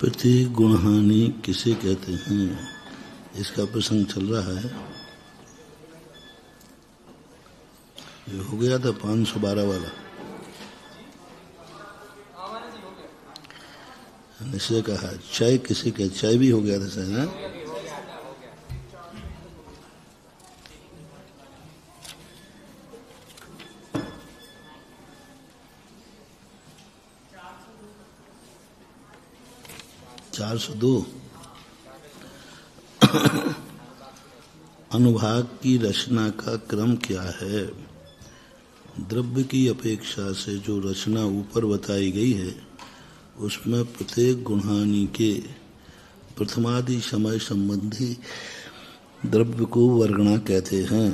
प्रत्येक गुणहानि किसे कहते हैं, इसका प्रसंग चल रहा है। ये हो गया था 512 वाला। निश्चय कहा चाय किसे कहते, चाय भी हो गया था सर। हाँ, 402। अनुभाग की रचना का क्रम क्या है? द्रव्य की अपेक्षा से जो रचना ऊपर बताई गई है उसमें प्रत्येक गुणहानि के प्रथमादि समय संबंधी द्रव्य को वर्गणा कहते हैं।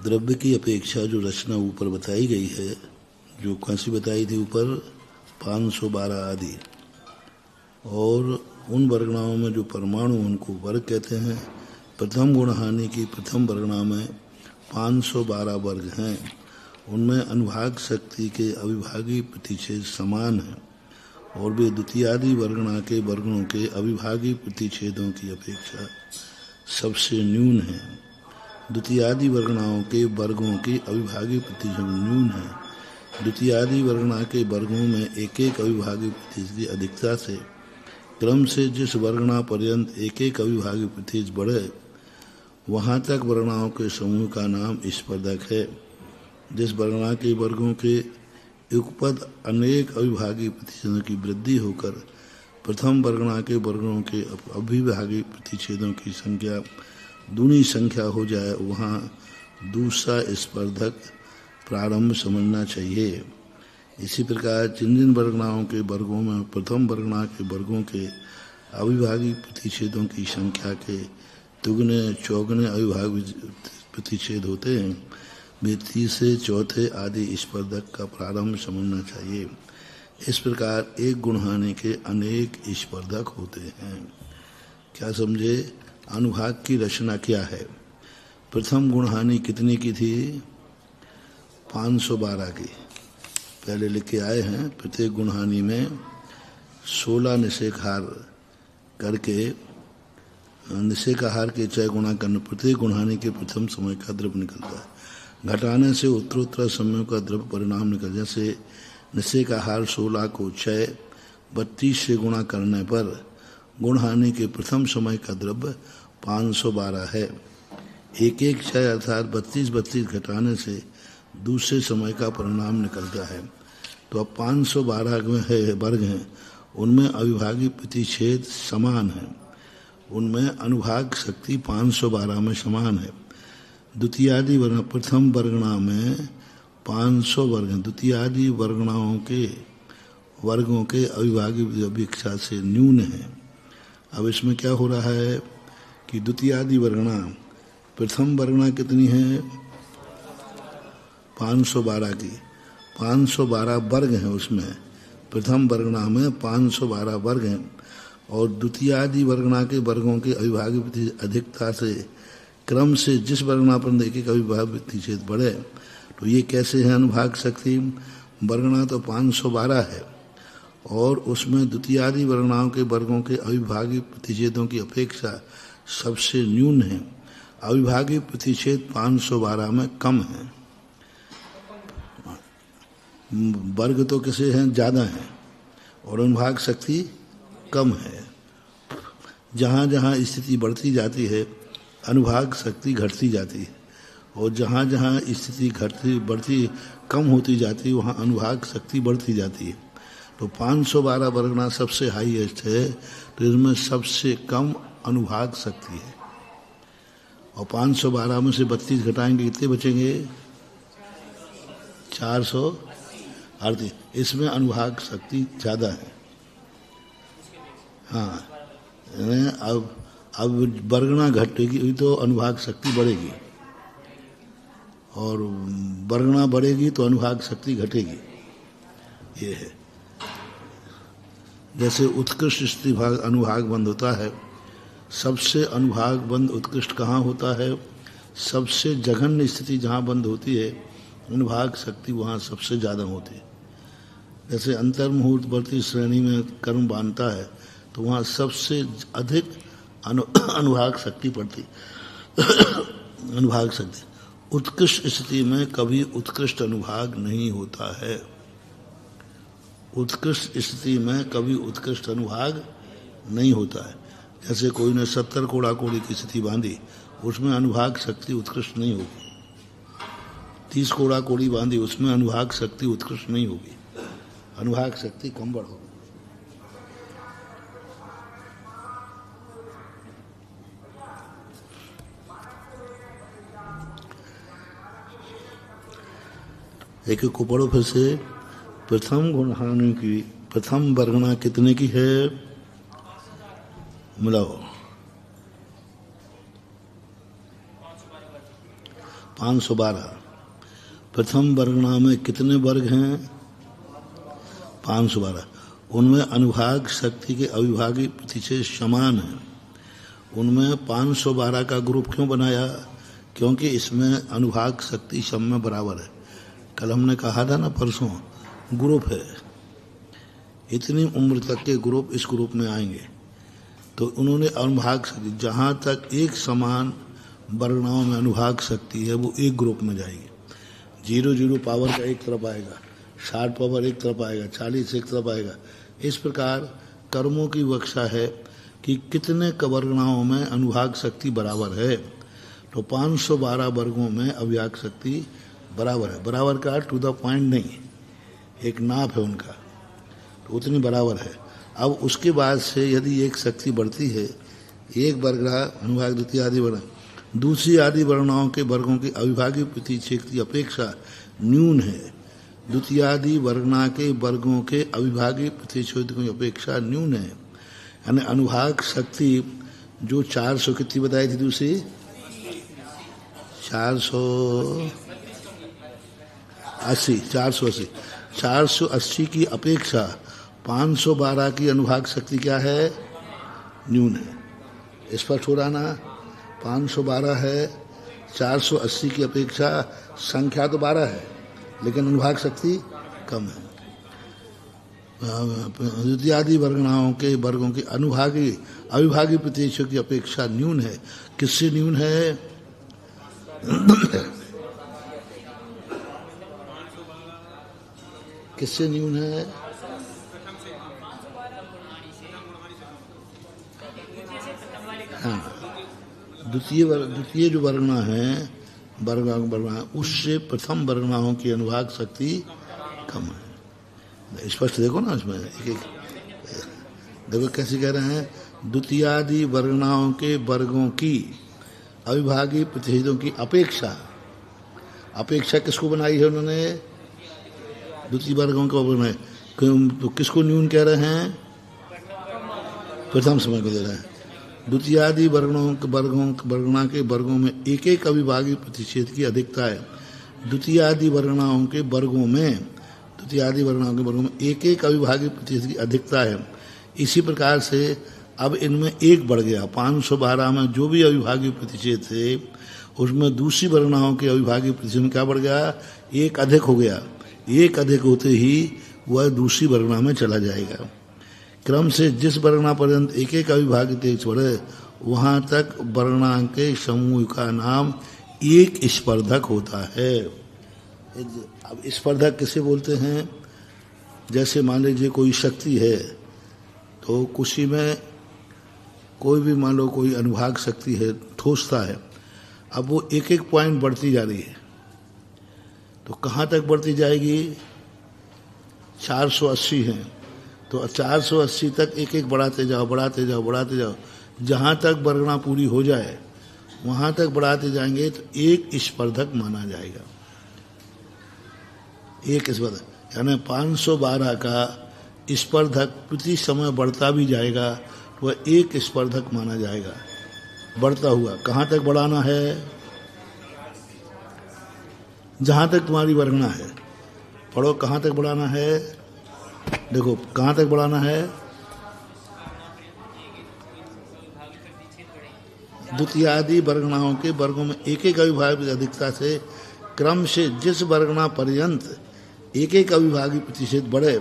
द्रव्य की अपेक्षा जो रचना ऊपर बताई गई है, जो कौन सी बताई थी ऊपर, 512 आदि, और उन वर्गणाओं में जो परमाणु उनको वर्ग कहते हैं। प्रथम गुणहानि की प्रथम वर्गणा में 512 वर्ग हैं। उनमें अनुभाग शक्ति के अविभागी प्रतिच्छेद समान हैं और वे द्वितीयादि वर्गणा के वर्गों के अविभागी प्रतिच्छेदों की अपेक्षा सबसे न्यून हैं। द्वितीयादि वर्गणाओं के वर्गों के अविभागी प्रतिच्छेद न्यून हैं। द्वितीयादि वर्गणा के वर्गों में एक एक अविभागी प्रतिच्छेद की अधिकता से क्रम से जिस वर्गणा पर्यंत एक एक अविभागी प्रतिच्छेद बढ़े वहाँ तक वर्गणाओं के समूह का नाम स्पर्धक है। जिस वर्गणा के वर्गों के युगपद अनेक अविभागी प्रतिच्छेदों की वृद्धि होकर प्रथम वर्गणा के वर्गों के अविभागी प्रतिच्छेदों की संख्या दूनी संख्या हो जाए, वहाँ दूसरा स्पर्धक प्रारंभ समझना चाहिए। इसी प्रकार जिन जिन वर्गणाओं के वर्गों में प्रथम वर्गणा के वर्गों के अविभागी प्रतिच्छेदों की संख्या के दुगने चौगुने अविभागी प्रतिच्छेद होते हैं, वे तीसरे चौथे आदि स्पर्धक का प्रारंभ समझना चाहिए। इस प्रकार एक गुणहानि के अनेक स्पर्धक होते हैं। क्या समझे? अनुभाग की रचना क्या है? प्रथम गुणहानि कितने की थी? 512 की पहले लिख के आए हैं। प्रत्येक गुणहानि में 16 निषेकहार करके निषेकहार के 6 गुणा करने प्रत्येक गुणहानि के प्रथम समय का द्रव्य निकलता है। घटाने से उत्तरोत्तर समय का द्रव्य परिणाम निकल, जैसे निषेकहार 16 को 6 32 से गुणा करने पर गुणहानि के प्रथम समय का द्रव्य 512 है। एक एक 6 अर्थात 32 घटाने से दूसरे समय का परिणाम निकलता है। तो अब 512 में है वर्ग हैं, उनमें अविभागी प्रतिच्छेद समान है, उनमें अनुभाग शक्ति 512 में समान है। द्वितीयादि वर्ग प्रथम वर्गणा में 500 वर्ग हैं। द्वितीयादि वर्गणाओं के वर्गों के अविभागी अपेक्षा से न्यून है। अब इसमें क्या हो रहा है कि द्वितीयादि वर्गणा, प्रथम वर्गणा कितनी है? 512 की। 512 वर्ग हैं उसमें, प्रथम वर्गणा में 512 वर्ग हैं और द्वितीयादि वर्गणा के वर्गों के अविभागी प्रतिच्छेद अधिकता से क्रम से जिस वर्गणा पर एक एक अविभागी प्रतिच्छेद बढ़े, तो ये कैसे है अनुभाग शक्ति? वर्गणा तो 512 है और उसमें द्वितीयादि वर्गणाओं के वर्गों के अविभागी प्रतिच्छेदों की अपेक्षा सबसे न्यून है। अविभागी प्रतिच्छेद 512 में कम है। वर्ग तो किसे हैं? ज़्यादा हैं और अनुभाग शक्ति कम है। जहाँ जहाँ स्थिति बढ़ती जाती है अनुभाग शक्ति घटती जाती है और जहाँ जहाँ स्थिति घटती बढ़ती कम होती जाती है वहाँ अनुभाग शक्ति बढ़ती जाती है। तो 512 वर्गणा सबसे हाईएस्ट है, तो इसमें सबसे कम अनुभाग शक्ति है। और 512 में से 32 घटाएंगे कितने बचेंगे? 400। आरती, इसमें अनुभाग शक्ति ज़्यादा है। हाँ, अब वर्गणा घटेगी तो अनुभाग शक्ति बढ़ेगी, और वर्गणा बढ़ेगी तो अनुभाग शक्ति घटेगी। ये है जैसे उत्कृष्ट स्थिति भाग अनुभाग बंद होता है, सबसे अनुभाग बंद उत्कृष्ट कहाँ होता है? सबसे जघन्य स्थिति जहाँ बंद होती है अनुभाग शक्ति वहाँ सबसे ज़्यादा होती है। जैसे अंतर्मुहूर्तवर्ती श्रेणी में कर्म बांधता है तो वहाँ सबसे अधिक अनुभाग शक्ति पड़ती अनुभाग शक्ति। उत्कृष्ट स्थिति में कभी उत्कृष्ट अनुभाग नहीं होता है। उत्कृष्ट स्थिति में कभी उत्कृष्ट अनुभाग नहीं होता है। जैसे कोई ने 70 कोड़ा कोड़ी की स्थिति बांधी, उसमें अनुभाग शक्ति उत्कृष्ट नहीं होगी। 30 कोड़ा कोड़ी बांधी, उसमें अनुभाग शक्ति उत्कृष्ट नहीं होगी, अनुभाग शक्ति कम बढ़ होगी। एक को पढ़ो फिर से। प्रथम गुणहानि की प्रथम वर्गणा कितने की है? मिलाओ। 512। प्रथम वर्गणा में कितने वर्ग हैं? 512। उनमें अनुभाग शक्ति के अविभागी प्रतिशत समान है। उनमें 512 का ग्रुप क्यों बनाया? क्योंकि इसमें अनुभाग शक्ति सब में बराबर है। कल हमने कहा था ना परसों, ग्रुप है, इतनी उम्र तक के ग्रुप इस ग्रुप में आएंगे। तो उन्होंने अनुभाग शक्ति, जहाँ तक एक समान वर्गणाओं में अनुभाग शक्ति है वो एक ग्रुप में जाएगी। 0 पावर का एक तरफ आएगा, 60 पावर एक तरफ आएगा, 40 एक तरफ आएगा। इस प्रकार कर्मों की विवक्षा है कि कितने वर्गणाओं में अनुभाग शक्ति बराबर है। तो 512 वर्गों में अभिभाग शक्ति बराबर है। बराबर का टू द पॉइंट नहीं, एक नाप है उनका, तो उतनी बराबर है। अब उसके बाद से यदि एक शक्ति बढ़ती है, एक वर्गणा अनुभाग द्वितीय आदि वर्ण, दूसरी आदि वर्णाओं के वर्गों की अविभागी प्रतिशत की अपेक्षा न्यून है। द्वितीयादि वर्गणा के वर्गों के अविभागी प्रतिशत की अपेक्षा न्यून है। यानी अनुभाग शक्ति जो 400 कितनी बताई थी दूसरी? 480 की अपेक्षा 512 की अनुभाग शक्ति क्या है? न्यून है। स्पष्ट हो रहा ना? 512 है, 480 की अपेक्षा संख्या तो 12 है लेकिन अनुभाग शक्ति कम है। द्वितीयादि वर्गणाओं के वर्गों की अविभागी प्रतिशत की अपेक्षा न्यून है। किससे न्यून है? किससे न्यून है? हाँ, द्वितीय जो वर्गणा है वर्गणा उससे प्रथम वर्गणाओं की अनुभाग शक्ति कम है। स्पष्ट देखो ना, इसमें एक देखो कैसे कह रहे हैं। द्वितीयादि वर्गणाओं के वर्गों की अविभागी प्रतिशतों की अपेक्षा किसको बनाई है उन्होंने? द्वितीय वर्गों को बनाए। तो किसको न्यून कह रहे हैं? प्रथम समय को दे रहे हैं। द्वितीयादि वर्गणा के वर्गों में एक एक अविभागी प्रतिशत की अधिकता है। द्वितीयादि वर्गणाओं के वर्गों में एक एक अविभागी प्रतिशत की अधिकता है। इसी प्रकार से अब इनमें एक बढ़ गया। 512 में जो भी अविभागी प्रतिशत थे उसमें दूसरी वर्गणाओं के अविभागी प्रतिशत में क्या बढ़ गया? एक अधिक हो गया। एक अधिक होते ही वह दूसरी वर्गणा में चला जाएगा। क्रम से जिस वर्गणा पर्यंत एक एक अविभागी तेज बढ़े वहां तक वर्गणा के समूह का नाम एक स्पर्धक होता है। अब स्पर्धक किसे बोलते हैं? जैसे मान लीजिए कोई शक्ति है तो कुशी में कोई भी मान लो कोई अनुभाग शक्ति है, ठोसता है। अब वो एक एक पॉइंट बढ़ती जा रही है, तो कहाँ तक बढ़ती जाएगी? 480 है तो 480 तक एक एक बढ़ाते जाओ। जहाँ तक वर्गणा पूरी हो जाए वहाँ तक बढ़ाते जाएंगे तो एक स्पर्धक माना जाएगा। एक स्पर्धक यानी 512 का स्पर्धक प्रति समय बढ़ता भी जाएगा तो वह एक स्पर्धक माना जाएगा। बढ़ता हुआ कहाँ तक बढ़ाना है? जहाँ तक तुम्हारी वर्गना है। पढ़ो, कहाँ तक बढ़ाना है? देखो कहाँ तक बढ़ाना है? द्वितीयादि वर्गणाओं के वर्गों में एक एक अविभाज्य अधिकता से क्रम से जिस वर्गना पर्यंत एक एक अविभाज्य प्रतिशत बढ़े,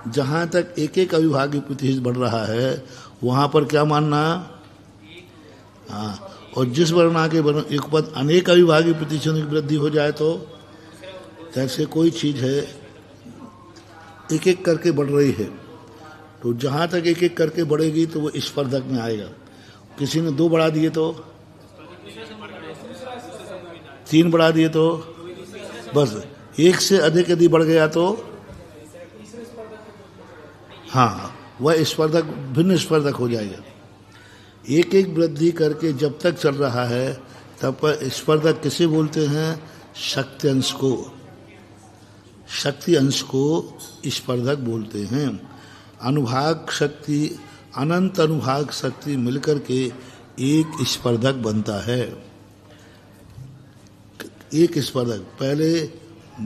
जहाँ तक एक एक अविभाज्य प्रतिशत बढ़ रहा है वहाँ पर क्या मानना? हाँ, और जिस वर्गना के एक पद अनेक अविभाज्य प्रतिशत की वृद्धि हो जाए तो जैसे कोई चीज़ है एक एक करके बढ़ रही है, तो जहाँ तक एक एक करके बढ़ेगी तो वो स्पर्धक में आएगा। किसी ने 2 बढ़ा दिए तो 3 बढ़ा दिए तो बस, एक से अधिक यदि बढ़ गया तो हाँ, वह स्पर्धक भिन्न स्पर्धक हो जाएगा। एक एक वृद्धि करके जब तक चल रहा है तब पर स्पर्धक किसे बोलते हैं? शक्ति अंश को। शक्ति अंश को स्पर्धक बोलते हैं। अनुभाग शक्ति, अनंत अनुभाग शक्ति मिलकर के एक स्पर्धक बनता है। एक स्पर्धक, पहले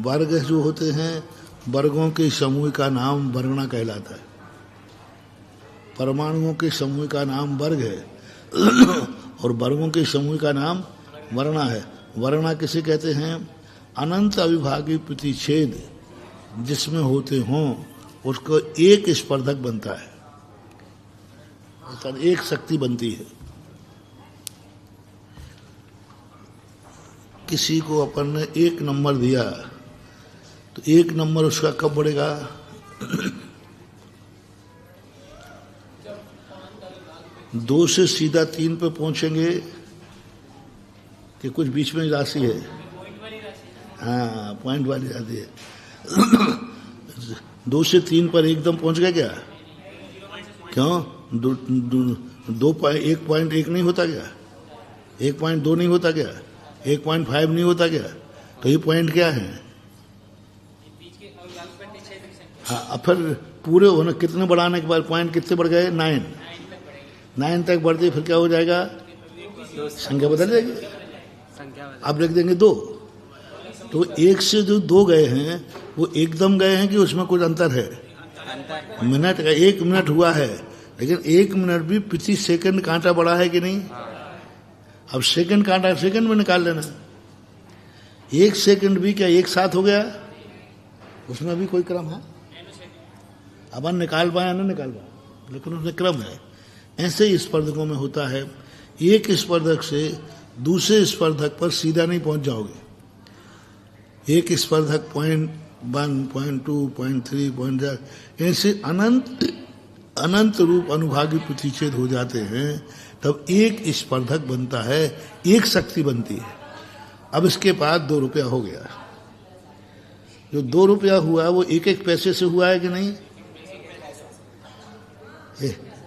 वर्ग जो होते हैं वर्गों के समूह का नाम वर्गना कहलाता है। परमाणुओं के समूह का नाम वर्ग है और वर्गों के समूह का नाम वर्णा है। वर्णा किसे कहते हैं? अनंत अविभाज्य प्रतिच्छेद जिसमें होते हों उसको एक स्पर्धक बनता है, अर्थात एक शक्ति बनती है। किसी को अपन ने 1 नंबर दिया तो 1 नंबर उसका कब बढ़ेगा? दो से सीधा 3 पे पहुंचेंगे कि कुछ बीच में राशि है? हाँ, पॉइंट वाली राशि है। 2 से 3 पर एकदम पहुंच गया क्या? क्यों? 1.1 नहीं होता क्या? 1.2 नहीं होता क्या? 1.5 नहीं होता क्या? तो ये पॉइंट क्या है? हाँ, अब फिर पूरे होने कितने बढ़ाने के बाद पॉइंट कितने बढ़ गए? 9 तक बढ़ते फिर क्या हो जाएगा? संख्या बदल जाएगी। अब लिख देंगे 2। तो 1 से जो 2 गए हैं वो एकदम गए हैं कि उसमें कुछ अंतर है? मिनट का 1 मिनट हुआ है, लेकिन 1 मिनट भी प्रति सेकंड कांटा बढ़ा है कि नहीं? अब सेकंड कांटा सेकंड में निकाल लेना। 1 सेकंड भी क्या एक साथ हो गया? उसमें भी कोई क्रम है? अब हम निकाल पाए ना निकाल पाए, लेकिन उसमें क्रम है। ऐसे ही स्पर्धकों में होता है। एक स्पर्धक से दूसरे स्पर्धक पर सीधा नहीं पहुंच जाओगे। एक स्पर्धक 0.1, 0.2, 0.3, 0.4 ऐसे अनंत रूप अनुभागी प्रतिच्छेद हो जाते हैं, तब एक स्पर्धक बनता है, एक शक्ति बनती है। अब इसके बाद 2 रुपया हो गया। जो 2 रुपया हुआ वो 1 पैसे से हुआ है कि नहीं?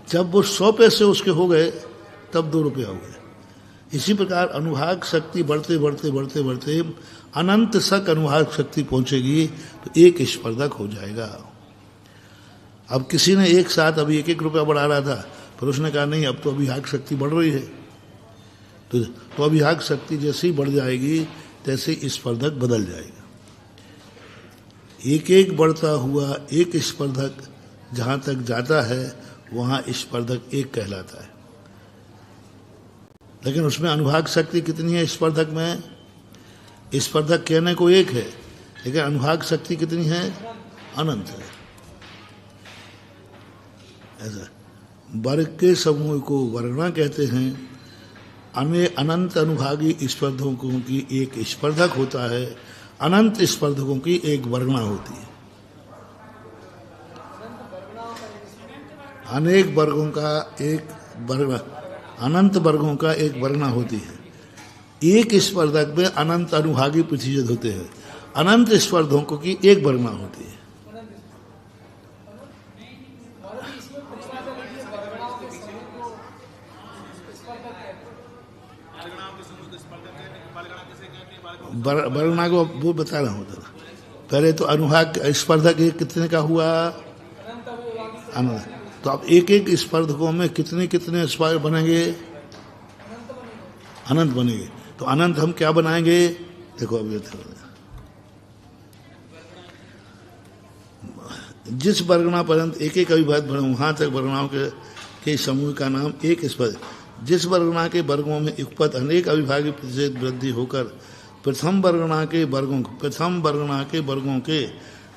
जब वो 100 पैसे उसके हो गए तब 2 रुपया हो गए। इसी प्रकार अनुभाग शक्ति बढ़ते बढ़ते बढ़ते बढ़ते अनंत तक अनुभाग शक्ति पहुंचेगी तो एक स्पर्धक हो जाएगा। अब किसी ने एक साथ अभी 1 रुपया बढ़ा रहा था, फिर उसने कहा नहीं अब तो अभिभाग शक्ति बढ़ रही है, तो अभिभाग शक्ति जैसे ही बढ़ जाएगी तैसे स्पर्धक बदल जाएगा। एक बढ़ता हुआ एक स्पर्धक जहाँ तक जाता है वहाँ स्पर्धक एक कहलाता है। लेकिन उसमें अनुभाग शक्ति कितनी है स्पर्धक में? स्पर्धक कहने को एक है, लेकिन अनुभाग शक्ति कितनी है? अनंत है। ऐसा वर्ग के समूह को वर्गना कहते हैं। अनंत अनुभागी स्पर्धकों की एक स्पर्धक होता है, अनंत स्पर्धकों की एक वर्गना होती है। अनेक वर्गों का एक वर्गना, अनंत वर्गों का एक वर्गना होती है। एक स्पर्धक में अनंत अनुभागी प्रतिशत होते हैं, अनंत स्पर्धकों की एक वर्गना होती है। वर्गना को वो बता रहा हूँ। पहले तो अनुभाग स्पर्धक एक कितने का हुआ? अनंत। तो अब एक एक स्पर्धकों में कितने कितने स्पर्धक बनेंगे? अनंत बनेंगे। तो अनंत हम क्या बनाएंगे? देखो अब ये जिस वर्गणा पर्यंत एक एक अविभाज्य वहां तक वर्गणाओं के समूह का नाम एक स्पर्ध। जिस वर्गणा के वर्गों में युगपत अनेक अविभाज्य प्रतिशत वृद्धि होकर प्रथम वर्गणा के वर्गों के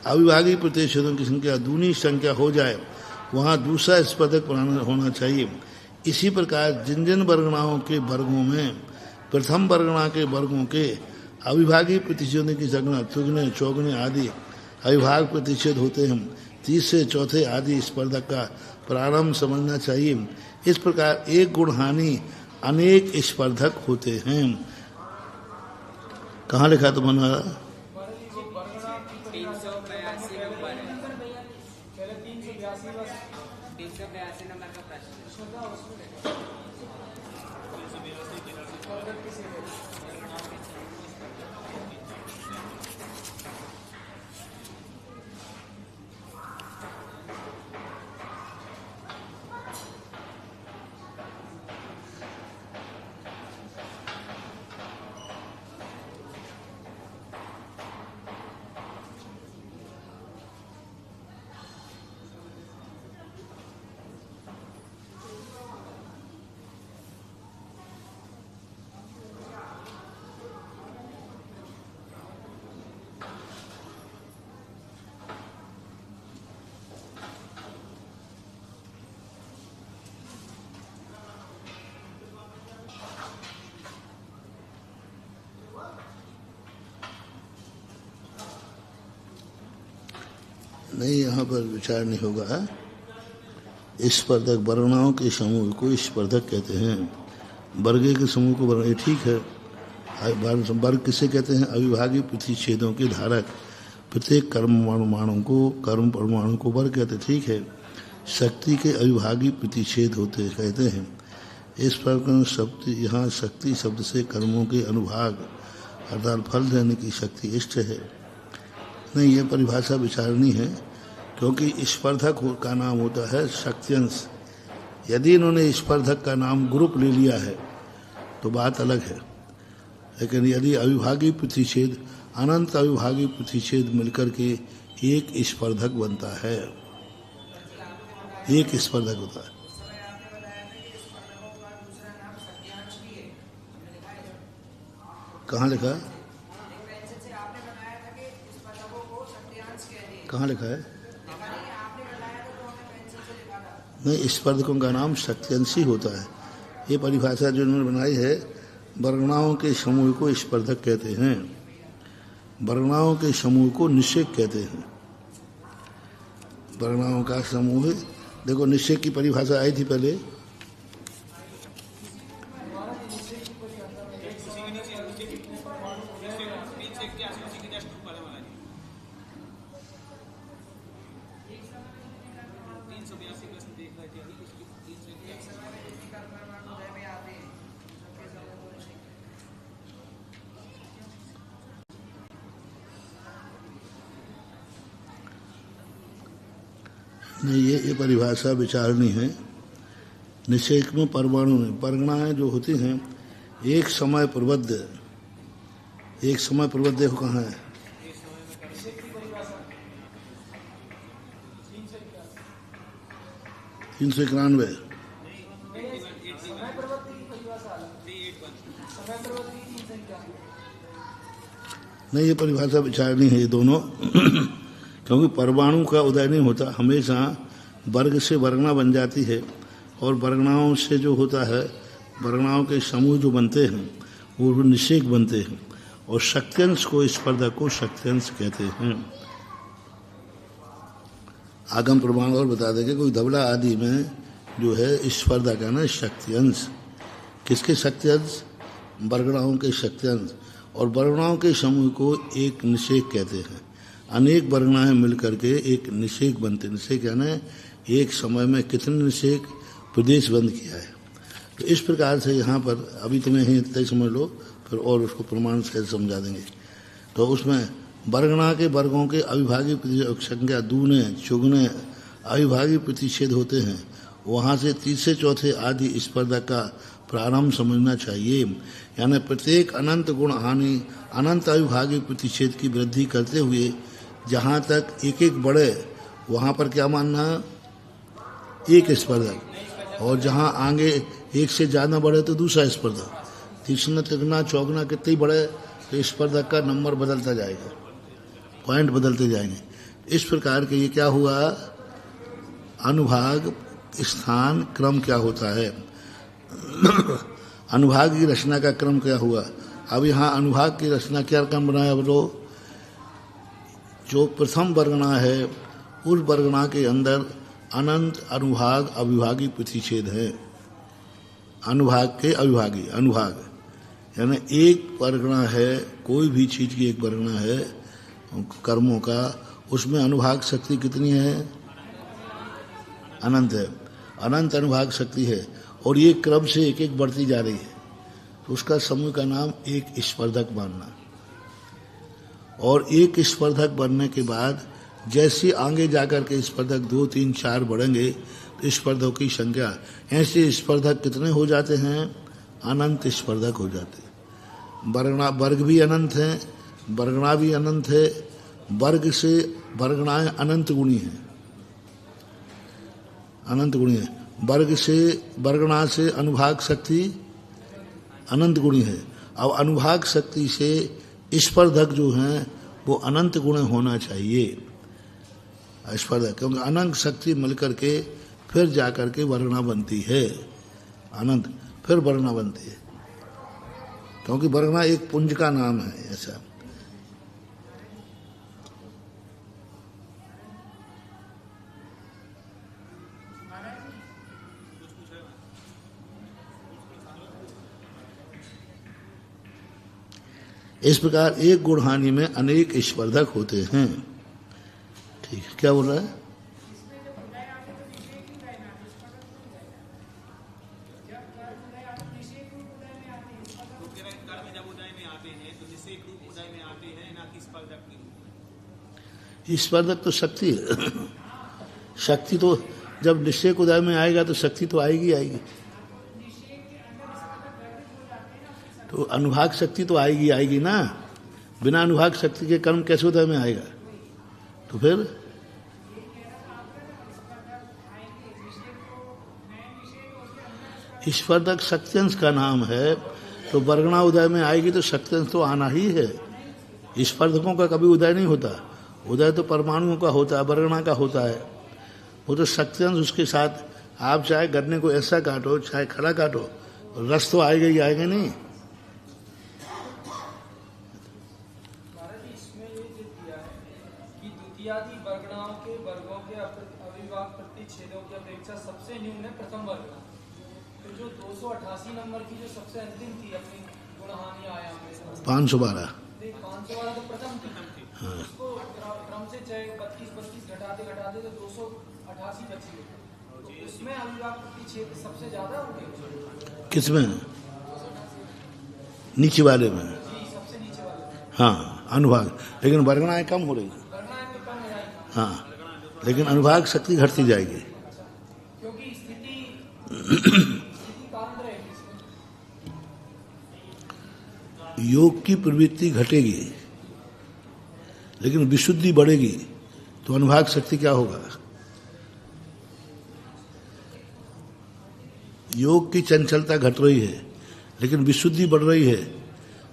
अविभाज्य प्रतिशतों की संख्या दूनी संख्या हो जाए वहां दूसरा स्पर्धक होना चाहिए। इसी प्रकार जिन जिन वर्गणाओं के वर्गों में प्रथम वर्गणा के वर्गों के अविभाज्य प्रतिशतों की संख्या तुगने चौगुने आदि अविभाज्य प्रतिशत होते हैं, तीसरे चौथे आदि स्पर्धक का प्रारंभ समझना चाहिए। इस प्रकार एक गुण हानि अनेक स्पर्धक होते हैं। कहाँ लिखा तुम्हारा? 382 नंबर का प्रश्न। नहीं, यहाँ पर विचार नहीं होगा। स्पर्धक वर्गणाओं के समूह को स्पर्धक कहते हैं, वर्गे के समूह को वर्ग। ठीक है, वर्ग किसे कहते हैं? अविभाज्य प्रतिच्छेदों के धारक प्रत्येक कर्म परमाणु को वर्ग कहते हैं। ठीक है, शक्ति के अविभाज्य प्रतिच्छेद होते कहते हैं। इस प्रकार शक्ति, यहाँ शक्ति शब्द से कर्मों के अनुभाग अर्थात फल देने की शक्ति इष्ट है। नहीं, ये परिभाषा विचारणी है, क्योंकि स्पर्धक का नाम होता है शक्त्यंश। यदि इन्होंने स्पर्धक का नाम ग्रुप ले लिया है तो बात अलग है, लेकिन यदि अविभाज्य प्रतिच्छेद अनंत अविभाज्य प्रतिच्छेद मिलकर के एक स्पर्धक बनता है, एक स्पर्धक होता है। कहाँ लिखा? कहाँ लिखा है? नहीं, स्पर्धकों का नाम शक्त्यंशी होता है। ये परिभाषा जो उन्होंने बनाई है, वर्गणाओं के समूह को स्पर्धक कहते हैं, वर्गणाओं के समूह को निषेक कहते हैं। वर्गणाओं का समूह, देखो निषेक की परिभाषा आई थी पहले। नहीं, ये परिभाषा विचारणी है। निषेक में परमाणु में वर्गणाएं जो होती हैं एक समय प्रबद्ध देखो कहाँ है? तीन सौ 91। नहीं, ये परिभाषा विचारणी है ये दोनों क्योंकि परमाणु का उदय नहीं होता, हमेशा वर्ग से वर्गणा बन जाती है, और वर्गणाओं से जो होता है, वर्गणाओं के समूह जो बनते हैं वो निषेक बनते हैं, और शक्त्यंश को स्पर्धक को शक्त्यंश कहते हैं। आगम प्रमाण और बता देंगे, कोई धवला आदि में जो है स्पर्धक है ना शक्त्यंश। किसके शक्त्यंश? वर्गणाओं के शक्त्यंश। और वर्गणाओं के समूह को एक निषेक कहते हैं। अनेक वर्गणाएं मिलकर के एक निषेक बनते। निषेक यानी एक समय में कितने निषेक प्रदेश बंद किया है। तो इस प्रकार से यहाँ पर अभी तुम्हें ही तय समझ लो, फिर और उसको प्रमाण से समझा देंगे। तो उसमें वर्गणा के वर्गों के अविभाज्य संख्या दूने चुगने अविभाज्य प्रतिच्छेद होते हैं, वहाँ से तीसरे चौथे आदि स्पर्धा का प्रारंभ समझना चाहिए। यानी प्रत्येक अनंत गुण हानि अनंत अविभाज्य प्रतिच्छेद की वृद्धि करते हुए जहाँ तक एक एक बढ़े वहाँ पर क्या मानना, एक स्पर्धक, और जहाँ आगे एक से ज़्यादा बढ़े तो दूसरा स्पर्धक, तीसरा तिगना चौगना कितने ही बढ़े तो स्पर्धक का नंबर बदलता जाएगा, पॉइंट बदलते जाएंगे। इस प्रकार के ये क्या हुआ, अनुभाग स्थान क्रम क्या होता है, अनुभाग की रचना का क्रम क्या हुआ। अब यहाँ अनुभाग की रचना क्या क्रम बनाया बोलो, जो प्रथम वर्गणा है उस वर्गणा के अंदर अनंत अनुभाग अविभागी प्रतिच्छेद है। अनुभाग के अविभागी, अनुभाग यानी एक वर्गणा है, कोई भी चीज़ की एक वर्गणा है कर्मों का, उसमें अनुभाग शक्ति कितनी है, अनंत है, अनंत अनुभाग शक्ति है, और ये क्रम से एक एक बढ़ती जा रही है, तो उसका समूह का नाम एक स्पर्धक मानना। और एक स्पर्धक बनने के बाद जैसे आगे जाकर के स्पर्धक 2, 3, 4 बढ़ेंगे तो स्पर्धकों की संख्या, ऐसे स्पर्धक कितने हो जाते हैं, अनंत स्पर्धक हो जाते हैं। वर्गणा वर्ग भी अनंत हैं, वर्गणा भी अनंत है, वर्ग से वर्गणाएं अनंत गुणी हैं, अनंत गुणी है। वर्ग से वर्गणा से अनुभाग शक्ति अनंत गुणी है। अब अनुभाग शक्ति से स्पर्धक जो हैं वो अनंत गुण होना चाहिए स्पर्धक, क्योंकि अनंत शक्ति मिलकर के फिर जाकर के वर्गणा बनती है, अनंत फिर वर्गणा बनती है, क्योंकि वर्गणा एक पुंज का नाम है। ऐसा इस प्रकार एक गुण हानि में अनेक स्पर्धक होते हैं। ठीक है, क्या बोल रहा है, स्पर्धक तो शक्ति है शक्ति तो जब निश्चय उदय में आएगा तो शक्ति तो आएगी आएगी, तो अनुभाग शक्ति तो आएगी आएगी ना, बिना अनुभाग शक्ति के कर्म कैसे उदय में आएगा। तो फिर स्पर्धक शक्त्यंश का नाम है, तो वर्गणा उदय में आएगी तो शक्त्यंश तो आना ही है। स्पर्धकों का कभी उदय नहीं होता, उदय तो परमाणुओं का होता है, वर्गणा का होता है। वो तो शक्त्यंश उसके साथ, आप चाहे गन्ने को ऐसा काटो चाहे खड़ा काटो, रस तो आएगा ही आएगा नहीं। इत्यादि वर्गणाओं के वर्गों के अविभाग प्रतिच्छेदों की अपेक्षा सबसे न्यून है प्रथम वर्गणा। तो जो 288 नंबर की जो सबसे अंतिम थी अपनी गुणहानि आयाम में 512 तो प्रथम थी, उसको क्रम से चाहे 32 घटाते घटाते तो 288 बची, तो उसमें अविभाग प्रतिच्छेद सबसे ज्यादा हो गए। किसमें, नीचे वाले में, सबसे नीचे वाले, हाँ अनुभाग, लेकिन वर्गणाएं कम हो रही, हाँ, लेकिन अनुभाग शक्ति घटती जाएगी, क्योंकि स्थिति कारण रहेगी। योग की प्रवृत्ति घटेगी लेकिन विशुद्धि बढ़ेगी, तो अनुभाग शक्ति क्या होगा, योग की चंचलता घट रही है लेकिन विशुद्धि बढ़ रही है,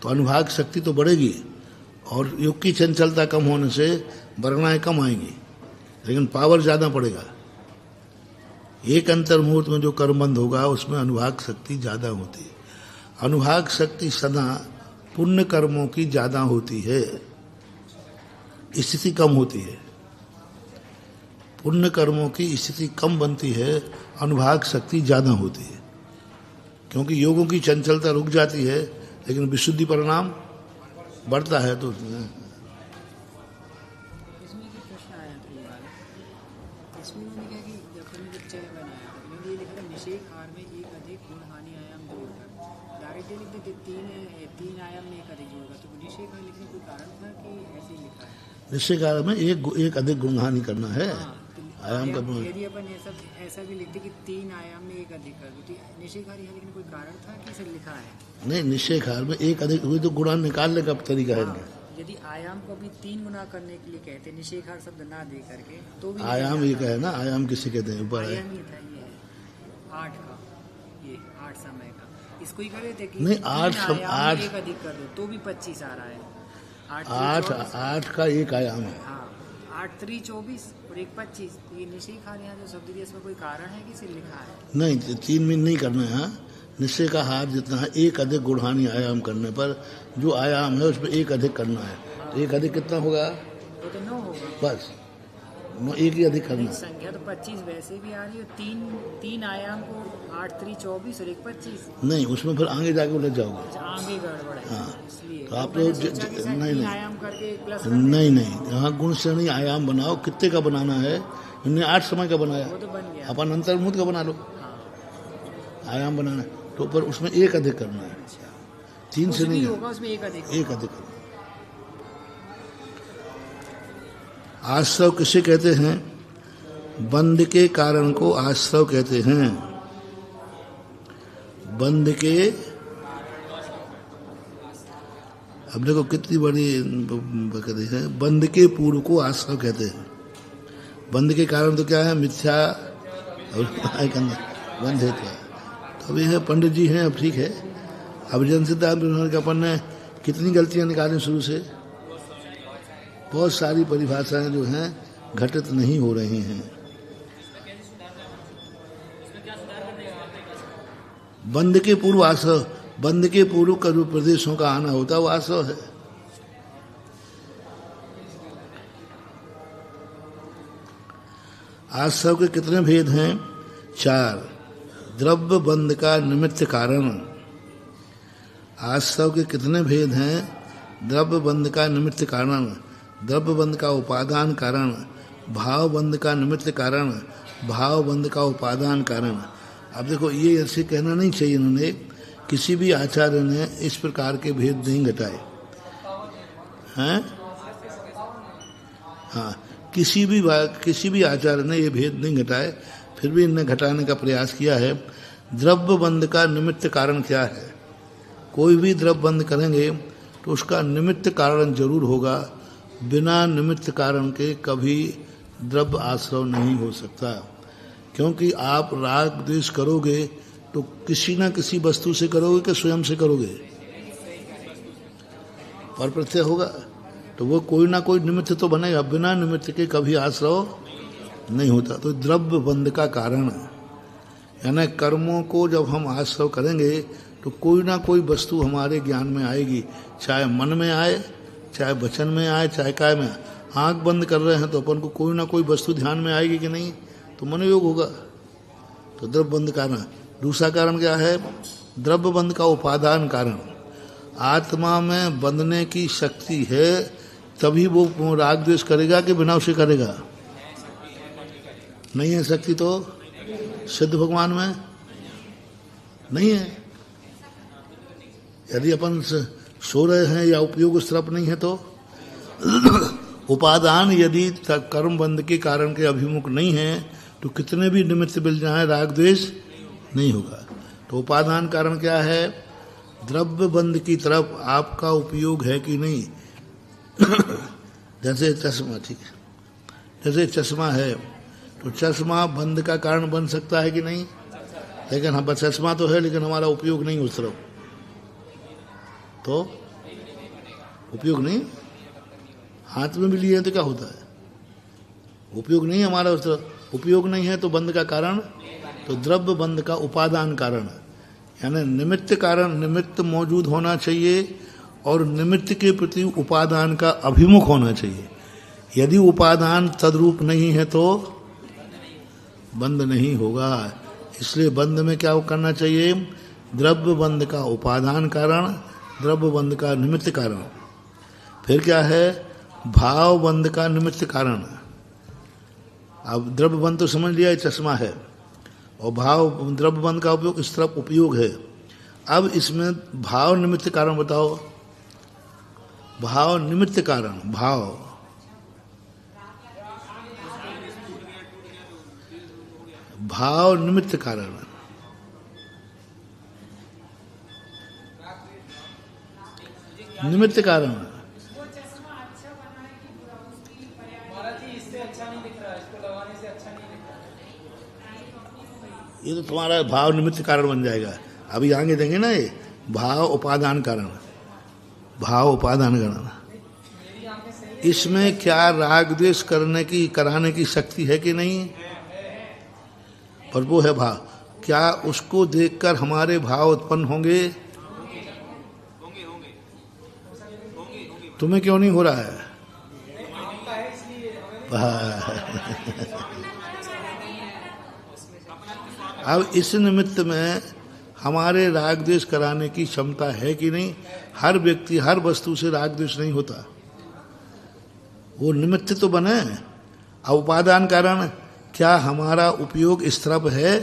तो अनुभाग शक्ति तो बढ़ेगी, और योग की चंचलता कम होने से वर्गणाएं कम आएंगी लेकिन पावर ज़्यादा पड़ेगा। एक अंतर मुहूर्त में जो कर्मबंध होगा उसमें अनुभाग शक्ति ज़्यादा होती है। अनुभाग शक्ति सदा पुण्य कर्मों की ज़्यादा होती है, स्थिति कम होती है। पुण्य कर्मों की स्थिति कम बनती है, अनुभाग शक्ति ज़्यादा होती है, क्योंकि योगों की चंचलता रुक जाती है लेकिन विशुद्धि परिणाम बढ़ता है। तो प्रश्न इन्होंने क्या कि जब हमने जब चय बनाया था इन्होंने ये लिखा था निषेक हार में एक अधिक गुण हानि आयाम जोड़कर, डायरेक्टली लिख देते तीन आयाम में एक अधिक जोड़कर, तो निषेक हार लिखने कोई कारण था कि ऐसे ही लिखा है? निश्चय काल में एक अधिक गुणहानि करना है। हाँ, तो आयाम का यदि अपन ऐसा भी लिखते कि तीन आयाम में एक अधिक कर दो, तो निषेक हार यहाँ लिखने कोई कारण था कि इसे लिखा है? नहीं, निश्चय काल में एक अधिक हुई तो गुणा निकालने का तरीका है। यदि आयाम को भी 3 गुना करने के लिए कहते हैं निषेधार शब्द ना दे करके, तो भी आयाम एक है ना, आयाम किसे कहते हैं? ऊपर है आयाम ये था, ये है 8 का, ये 8 समय का, इसको ही करे थे कि नहीं, 8 8 एक अधिक कर दो तो भी 25 आ रहा है। 8 का एक आयाम है। हाँ, 8 3 24 और 1 25। तो ये निषेधार यहाँ जो शब्द दिया इसमें कोई कारण है कि इसे लिखा है? नहीं, 3 में नहीं करना है। निश्चय का हार जितना है एक अधिक गुणहानि आयाम करने पर जो आयाम है उसमें एक अधिक करना है। तो एक अधिक कितना होगा? वो तो 9 होगा बस 9, एक ही अधिक करना है। संख्या तो 25 वैसे भी आ रही है, तीन आयाम को 8 3 24 और 1 25। नहीं, उसमें फिर आगे जाके उलझ जाओगे। आगे गड़बड़ है। हाँ, इसलिए तो आप लोग नहीं आयाम करके प्लस नहीं, यहाँ गुण से नहीं आयाम बनाओ। कितने का बनाना है? इन्हें 8 समय का बनाया, वो तो बन गया। अपन अंतर्मुख का बना लो। हाँ, आयाम बनाना है तो पर उसमें एक अधिक करना है, 3 से नहीं होगा उसमें एक अधिक करना। आश्रव किसे कहते हैं? बंध के कारण को आश्रव कहते हैं। बंध के, अब देखो कितनी बड़ी कहते हैं, बंध के पूर्व को आश्रव कहते हैं। बंध के कारण तो क्या है? मिथ्या और बंध है क्या? तो अभी है पंडित जी हैं, अब ठीक है। अब जन सिद्धांत उन्होंने के अपन ने कितनी गलतियां निकाली शुरू से, बहुत सारी परिभाषाएं जो हैं घटित नहीं हो रही हैं। बंध के पूर्व आश्रव, बंध के पूर्व का जो प्रदेशों का आना होता है वो आश्रव है। आश्रव के कितने भेद हैं? 4। द्रव्य बंध का निमित्त कारण। आश्रव के कितने भेद हैं? द्रव्य बंध का निमित्त कारण, द्रव्य बंध का उपादान कारण, भाव बंध का निमित्त कारण, भाव बंध का उपादान कारण। अब देखो ये ऐसे कहना नहीं चाहिए, इन्होंने किसी भी आचार्य ने इस प्रकार के भेद नहीं घटाए हैं। हाँ, किसी भी आचार्य ने ये भेद नहीं घटाए, फिर भी इनने घटाने का प्रयास किया है। द्रव्य बंध का निमित्त कारण क्या है? कोई भी द्रव्य बंध करेंगे तो उसका निमित्त कारण जरूर होगा। बिना निमित्त कारण के कभी द्रव्य आश्रव नहीं हो सकता, क्योंकि आप राग द्वेष करोगे तो किसी ना किसी वस्तु से करोगे कि स्वयं से करोगे? पर प्रत्यय होगा, तो वो कोई ना कोई निमित्त तो बनेगा। बिना निमित्त के कभी आश्रव नहीं होता। तो द्रव्य बंध का कारण यानी कर्मों को जब हम आश्रव करेंगे तो कोई ना कोई वस्तु हमारे ज्ञान में आएगी, चाहे मन में आए, चाहे वचन में आए, चाहे काय में आए। आँख बंद कर रहे हैं तो अपन को कोई ना कोई वस्तु ध्यान में आएगी कि नहीं, तो मनोयोग होगा। तो द्रव्य बंध कारण। दूसरा कारण क्या है? द्रव्य बंध का उपादान कारण। आत्मा में बंधने की शक्ति है तभी वो राग द्वेष करेगा कि बिना उसे करेगा? नहीं है शक्ति तो सिद्ध भगवान में नहीं है। यदि अपन सो रहे हैं या उपयोग उस तरफ नहीं है तो उपादान यदि कर्म बंध के कारण के अभिमुख नहीं है तो कितने भी निमित्त मिल जाए राग द्वेष नहीं होगा। तो उपादान कारण क्या है? द्रव्य बंध की तरफ आपका उपयोग है कि नहीं। जैसे चश्मा, ठीक है, जैसे चश्मा है तो चश्मा बंध का कारण बन सकता है कि नहीं? लेकिन हम चश्मा तो है लेकिन हमारा उपयोग नहीं उस तरफ, तो उपयोग नहीं। हाथ में भी लिए तो क्या होता है? उपयोग नहीं हमारा उस तरफ। उपयोग नहीं है तो बंध का कारण, तो द्रव्य बंध का उपादान कारण यानी निमित्त कारण, निमित्त मौजूद होना चाहिए और निमित्त के प्रति उपादान का अभिमुख होना चाहिए। यदि उपादान तद्रूप नहीं है तो बंध नहीं होगा। इसलिए बंध में क्या करना चाहिए? द्रव्य बंध का उपादान कारण, द्रव्य बंध का निमित्त कारण। फिर क्या है? भाव बंध का निमित्त कारण। अब द्रव्यबंध तो समझ लिया, ये चश्मा है, और भाव द्रव्यबंध का उपयोग इस तरफ उपयोग है। अब इसमें भाव निमित्त कारण बताओ। भाव निमित्त कारण, भाव निमित्त कारण, निमित्त कारण। महाराज जी इससे अच्छा नहीं दिख रहा है, इसको लगाने से अच्छा नहीं दिख रहा है। ये तो तुम्हारा भाव निमित्त कारण बन जाएगा। अभी आगे देंगे ना, ये भाव उपादान कारण, भाव उपादान कारण। इसमें क्या राग द्वेष कराने की शक्ति है कि नहीं? पर वो है भाव। क्या उसको देखकर हमारे भाव उत्पन्न होंगे? तुम्हें क्यों नहीं हो रहा है? अब इस निमित्त में हमारे राग द्वेष कराने की क्षमता है कि नहीं? हर व्यक्ति हर वस्तु से राग द्वेष नहीं होता, वो निमित्त तो बने। अब उपादान कारण, क्या हमारा उपयोग इस तरफ है?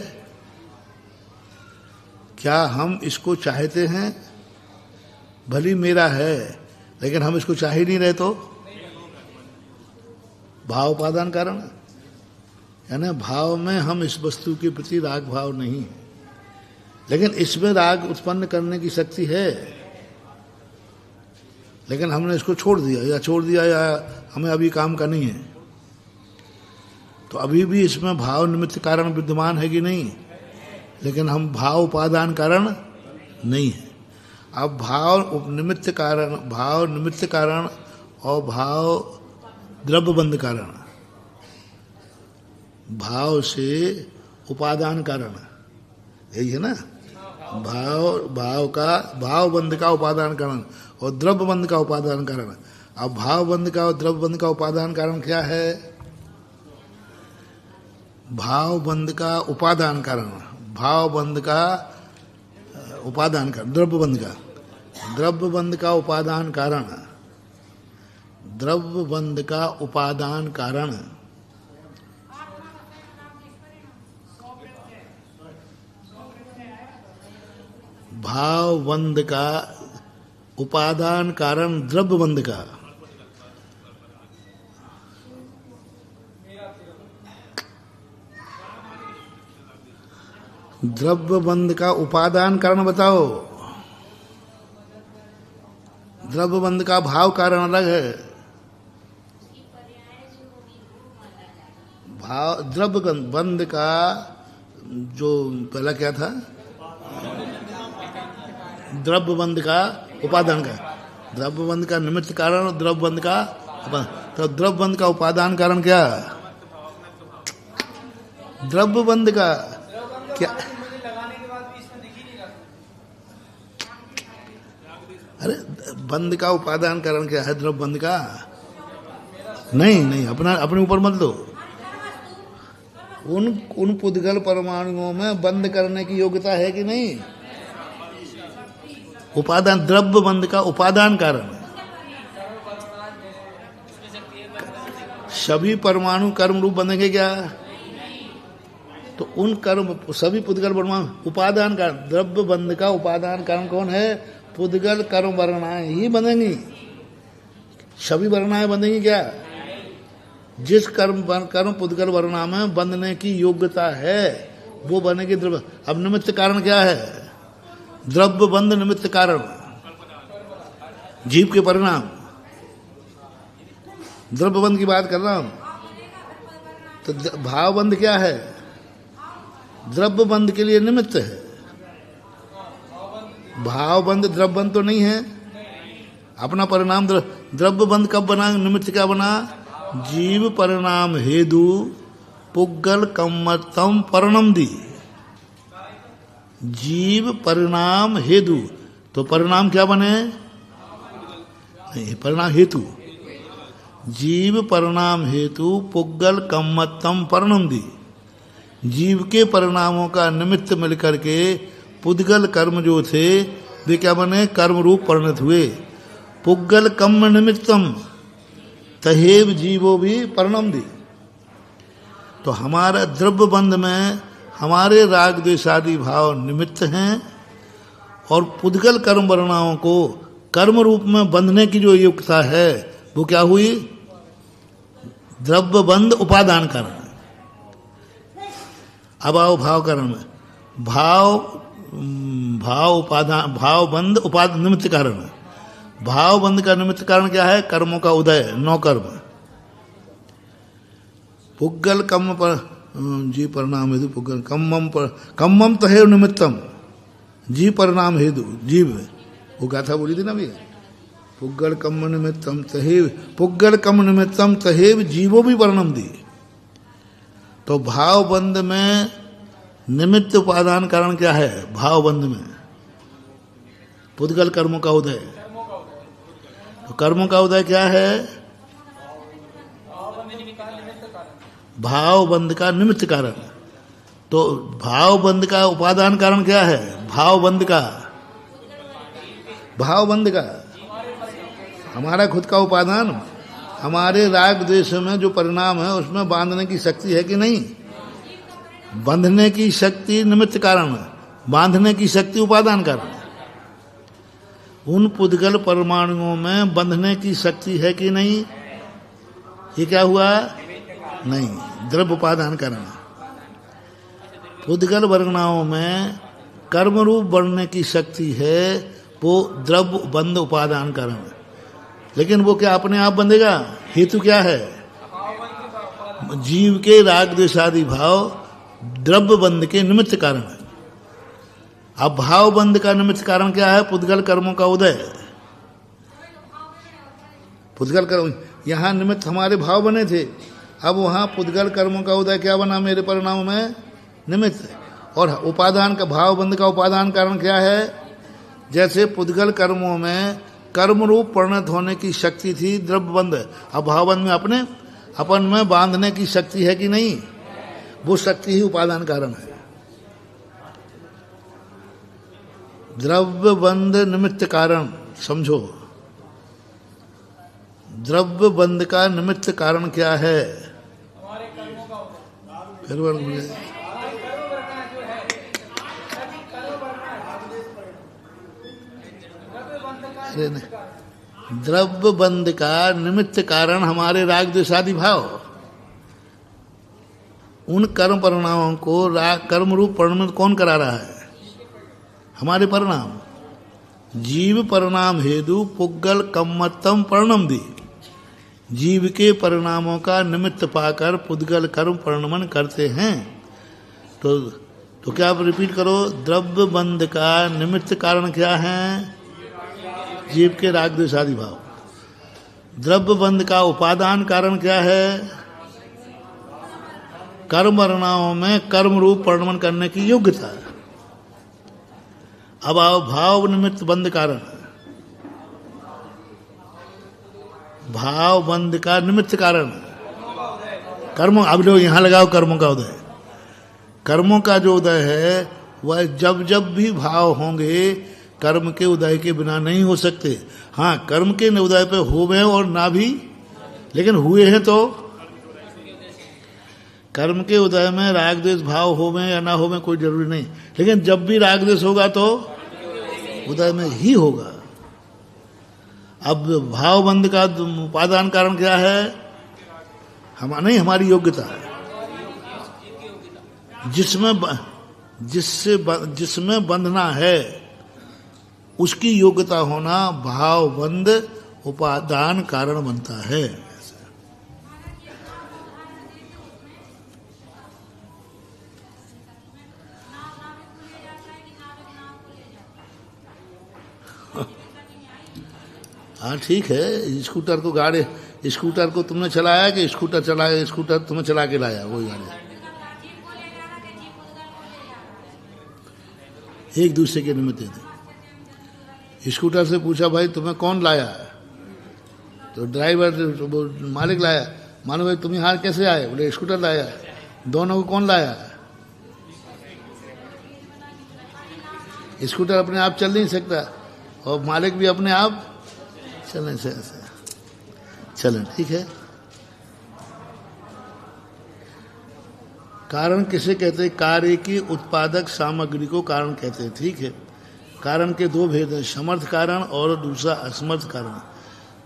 क्या हम इसको चाहते हैं? भली मेरा है, लेकिन हम इसको चाह ही नहीं रहे, तो भाव उपादान कारण, यानी भाव में हम इस वस्तु के प्रति राग भाव नहीं, लेकिन इसमें राग उत्पन्न करने की शक्ति है, लेकिन हमने इसको छोड़ दिया या हमें अभी काम का नहीं है, तो अभी भी इसमें भाव निमित्त कारण विद्यमान है कि नहीं? लेकिन हम भाव उपादान कारण नहीं है। अब भाव निमित्त कारण और भाव द्रव्यबंध कारण, भाव से उपादान कारण, यही है ना? भावबंध का उपादान कारण और द्रव्यबंध का उपादान कारण। अब भावबंध का और द्रव्यबंध का उपादान कारण क्या है? भावबंध का उपादान कारण, भावबंध का उपादान कारण, द्रव्यबंध का उपादान कारण, द्रव्यबंध का उपादान कारण। भावबंध का उपादान कारण द्रव्यबंध का, द्रव्यबंध का उपादान कारण बताओ। द्रव्यबंध का भाव कारण अलग है। भाव द्रव्यबंध का जो पहला क्या था? द्रव्यबंध का उपादान का, द्रव्यबंध का निमित्त कारण और द्रव्यबंध का, तो द्रव्यबंध का उपादान कारण क्या? द्रव्यबंध का क्या? अरे बंध का उपादान कारण क्या है? द्रव्यबंध का नहीं, अपने ऊपर मत लो। उन पुद्गल परमाणुओं में बंद करने की योग्यता है कि नहीं? उपादान, द्रव्यबंध का उपादान कारण। सभी परमाणु कर्म रूप बनेंगे क्या? तो उन कर्म सभी पुद्गल परमाणु उपादान कारण, द्रव्यबंध का उपादान कारण कौन है? पुद्गल कर्म वर्णाएं ही बनेंगी। सभी वर्णाएं बनेंगी क्या? जिस कर्म पुद्गल वर्णा में बंधने की योग्यता है वो बनेगी द्रव्य। अब निमित्त कारण क्या है? द्रव्यबंध निमित्त कारण, जीव के परिणाम। द्रव्यबंध की बात कर रहा हूं, तो भावबंध क्या है? द्रव्यबंध के लिए निमित्त है। भावबंध द्रव्यबंध तो नहीं है। अपना परिणाम द्रव्यबंध कब बना? निमित्त क्या बना? जीव परिणाम हेतु पुग्गल कम्मतम परिणम दी। जीव परिणाम हेतु, तो परिणाम क्या बने? नहीं, परिणाम हेतु। जीव परिणाम हेतु पुग्गल कम्मतम परिणम दी। जीव के परिणामों का निमित्त मिलकर के पुद्गल कर्म जो थे वे क्या बने? कर्म रूप परिणत हुए। पुग्गल कम्म निमित्तम तहेव जीवो भी परिणम दी। तो हमारा द्रव्य बंध में हमारे राग द्वेषादि भाव निमित्त हैं, और पुद्गल कर्म वर्णाओं को कर्म रूप में बंधने की जो योग्यता है वो क्या हुई? द्रव्य बंध उपादान कारण। अब आओ भाव कारण में। भाव उपादान, भाव बंध उपादान निमित्त कारण। भाव बंध का निमित्त कारण क्या है? कर्मों का उदय, 9 कर्म। पुग्गल कम पर जी परिणाम हेतु पुग्गल कम्मम तहेव निमित्तम जी परिणाम हेतु जीव, वो गाथा बोली थी ना भैया, पुग्गल कम निमित्तम तहेव, पुग्गल कम निमित्तम तहेव जीवो भी परिणाम दी। तो भाव बंध में निमित्त उपादान कारण क्या है? भाव बंध में पुद्गल कर्मों का उदय। तो कर्मों का उदय क्या है? भाव बंध का निमित्त कारण। तो भाव बंध का उपादान कारण क्या है? भाव बंध का हमारा खुद का उपादान, हमारे राग द्वेष में जो परिणाम है उसमें बांधने की शक्ति है कि नहीं? बंधने की शक्ति निमित्त कारण, बांधने की शक्ति उपादान कारण। उन पुद्गल परमाणुओं में बंधने की शक्ति है कि नहीं? ये क्या हुआ? नहीं, द्रव्य उपादान कारण। पुद्गल वर्णाओं में कर्म रूप बढ़ने की शक्ति है, वो द्रव्य बंध उपादान कारण। लेकिन वो क्या अपने आप बंधेगा? हेतु क्या है? जीव के राग द्वेषादि भाव द्रव्य बंध के निमित्त कारण है। अब भाव बंध का निमित्त कारण क्या है? पुद्गल कर्मों का उदय। पुद्गल कर्म, यहाँ निमित्त हमारे भाव बने थे, अब वहाँ पुद्गल कर्मों का उदय क्या बना? मेरे परिणाम में निमित्त। और उपादान का, भाव बंध का उपादान कारण क्या है? जैसे पुद्गल कर्मों में कर्म रूप परिणत होने की शक्ति थी, द्रव्य बंध। अब भाव बंध में अपने अपन में बांधने की शक्ति है कि नहीं? वो शक्ति ही उपादान कारण है। द्रव्य बंध निमित्त कारण समझो। द्रव्य बंध का निमित्त कारण क्या है? फिर द्रव्य बंध का निमित्त कारण हमारे राग द्वेषादि भाव। उन कर्म परिणामों को कर्म रूप परिणमित कौन करा रहा है? हमारे परिणाम। जीव परिणाम हेतु पुग्गल कम्मत्तम परिणम दी। जीव के परिणामों का निमित्त पाकर पुद्गल कर्म परिणमन करते हैं। तो क्या आप रिपीट करो? द्रव्य बंध का निमित्त कारण क्या है? जीव के राग द्वेषादि भाव। द्रव्य बंध का उपादान कारण क्या है? कर्म वर्णाओं में कर्म रूप परिणमन करने की योग्यता। अब आओ भाव निमित्त बंध कारण। भाव बंध का निमित्त कारण कर्म। अब लोग यहां लगाओ कर्मों का उदय। कर्मों का जो उदय है वह जब जब भी भाव होंगे, कर्म के उदय के बिना नहीं हो सकते। हाँ, कर्म के उदय पे हुए और ना भी, लेकिन हुए हैं तो कर्म के उदय में राग द्वेष भाव होवे या ना होवे कोई जरूरी नहीं, लेकिन जब भी राग द्वेष होगा तो उदय में ही होगा। अब भाव बंध का उपादान कारण क्या है? नहीं, हमारी योग्यता है। जिसमें बंधना है उसकी योग्यता होना भाव बंध उपादान कारण बनता है। हाँ ठीक है, स्कूटर को तुमने चलाया कि स्कूटर तुम्हें चला के लाया? वही गाड़ी एक दूसरे के निमित्त थे। स्कूटर से पूछा भाई तुम्हें कौन लाया? तो ड्राइवर मालिक लाया। मानो भाई तुम यहाँ कैसे आए? बोले स्कूटर लाया। दोनों को कौन लाया? स्कूटर अपने आप चल नहीं सकता और मालिक भी अपने आप चलें, ठीक है। कारण किसे कहते हैं? कार्य की उत्पादक सामग्री को कारण कहते हैं। ठीक है, कारण के दो भेद हैं, समर्थ कारण और दूसरा असमर्थ कारण।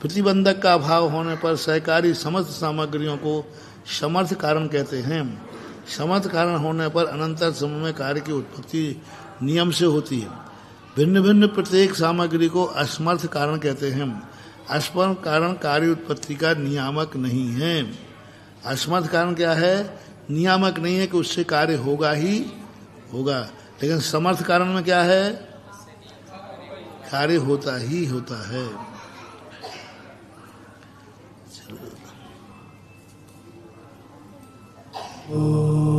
प्रतिबंधक का अभाव होने पर सहकारी समस्त सामग्रियों को समर्थ कारण कहते हैं। समर्थ कारण होने पर अनंतर समय में कार्य की उत्पत्ति नियम से होती है। भिन्न भिन्न प्रत्येक सामग्री को असमर्थ कारण कहते हैं। असमर्थ कारण कार्य उत्पत्ति का नियामक नहीं है। असमर्थ कारण क्या है? नियामक नहीं है कि उससे कार्य होगा ही होगा। लेकिन समर्थ कारण में क्या है? कार्य होता ही होता है। चलो।